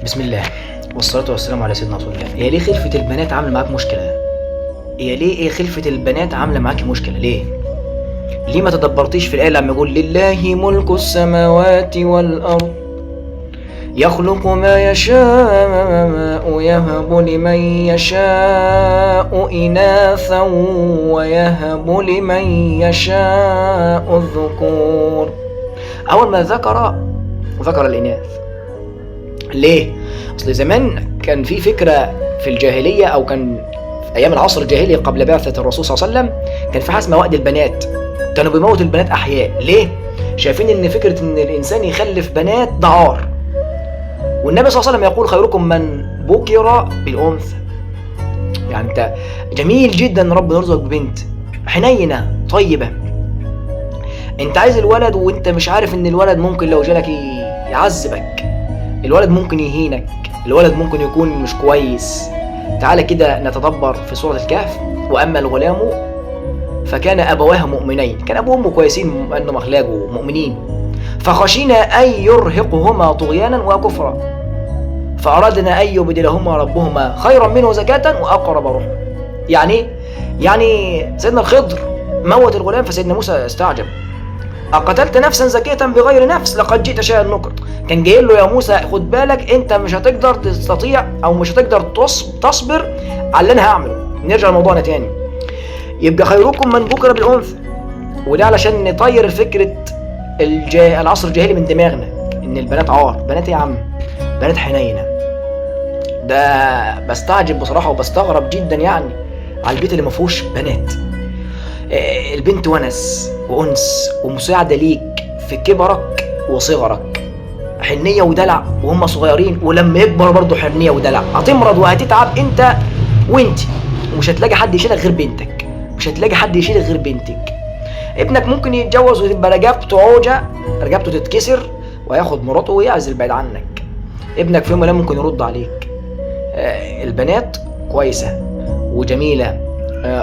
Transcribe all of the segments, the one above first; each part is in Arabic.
بسم الله والصلاة والسلام على سيدنا رسول الله. هي ليه خلفة البنات عاملة معاك مشكلة؟ هي ليه خلفة البنات عاملة معاك مشكلة؟ ليه ما تدبرتيش في الآية لما يقول لله ملك السماوات والأرض يخلق ما يشاء يهب لمن يشاء إناثا ويهب لمن يشاء الذكور. أول ما ذكر الإناث. ليه؟ أصل زمان كان في فكرة في الجاهلية، أو كان في أيام العصر الجاهلي قبل بعثة الرسول صلى الله عليه وسلم، كان في حاجة اسمها وأد البنات. كانوا بيموتوا البنات أحياء. ليه؟ شايفين إن فكرة إن الإنسان يخلف بنات ده عار. والنبي صلى الله عليه وسلم يقول خيركم من بكر بالأنثى. يعني أنت جميل جدا إن ربنا يرزقك ببنت حنينة طيبة. أنت عايز الولد وأنت مش عارف إن الولد ممكن لو جالك يعذبك، الولد ممكن يهينك، الولد ممكن يكون مش كويس. تعالى كده نتدبر في سورة الكهف. وأما الغلام فكان أبواه مؤمنين، كان أبوه وأمه كويسين أنهم أخلاقه مؤمنين، فخشينا أن يرهقهما طغيانا وكفرا فأرادنا أن يبدلهما ربهما خيرا منه زكاة وأقرب رحما. يعني سيدنا الخضر موت الغلام، فسيدنا موسى استعجب: أقتلت نفسا زكية بغير نفس لقد جئت شيئا نكرا. كان جاي له: يا موسى خد بالك، انت مش هتقدر تستطيع او مش هتقدر تصبر على اللي انا هعمله. نرجع لموضوعنا تاني. يبقى خيركم من بكر بالانثى، وده علشان نطير فكرة العصر الجاهلي من دماغنا ان البنات عار. بنات يا عم، بنات حنينة. ده بستعجب بصراحة وبستغرب جدا يعني على البيت اللي ما فيهوش بنات. البنت ونس وأنس ومساعدة ليك في كبرك وصغرك، حنية ودلع وهم صغيرين، ولما يكبر برضه حنية ودلع. هتمرض وهتتعب انت وانت، ومش هتلاقي حد يشيلك غير بنتك، مش هتلاقي حد يشيلك غير بنتك. ابنك ممكن يتجوز وتبقى رقبته عوجة، رقبته تتكسر وياخد مراته ويعزل بعيد عنك. ابنك في يوم من الأيام ممكن يرد عليك. البنات كويسة وجميلة،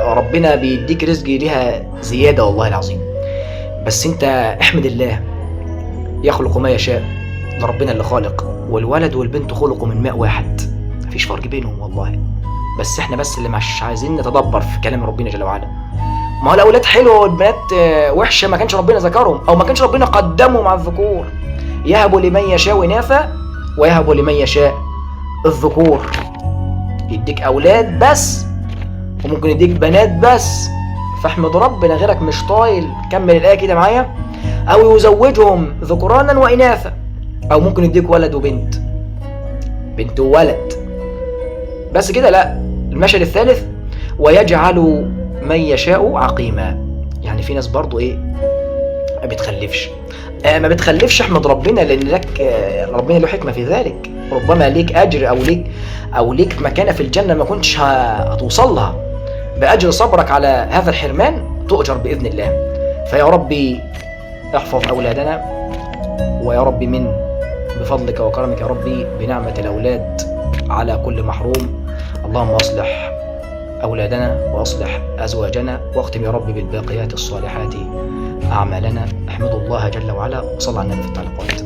ربنا بيديك رزق ليها زيادة والله العظيم. بس انت احمد الله، يخلق ما يشاء، ده ربنا اللي خالق. والولد والبنت خلقوا من ماء واحد، مفيش فرق بينهم والله. بس احنا بس اللي مش عايزين نتدبر في كلام ربنا جل وعلا. ما هو الاولاد حلوه والبنات وحشه، ما كانش ربنا ذكرهم او ما كانش ربنا قدمهم على الذكور. يهب لمن يشاء اناثا ويهب لمن يشاء الذكور. يديك اولاد بس وممكن يديك بنات بس، فاحمد ربنا غيرك مش طايل. كمل الآية كده معايا. أو يزوجهم ذكرانا وإناثا، أو ممكن يديك ولد وبنت، بنت وولد بس كده. لا، المشهد الثالث: ويجعل من يشاء عقيما. يعني في ناس برضو ما بتخلفش. ما بتخلفش، احمد ربنا لأن لك ربنا له حكمة في ذلك. ربما ليك أجر أو ليك مكانة في الجنة ما كنتش هتوصل لها. بأجر صبرك على هذا الحرمان تؤجر بإذن الله. فيا ربي احفظ أولادنا، ويا ربي من بفضلك وكرمك يا ربي بنعمة الأولاد على كل محروم. اللهم أصلح أولادنا وأصلح أزواجنا، واختم يا ربي بالباقيات الصالحات أعمالنا. احمدوا الله جل وعلا، وصلى على النبي في التعليقات.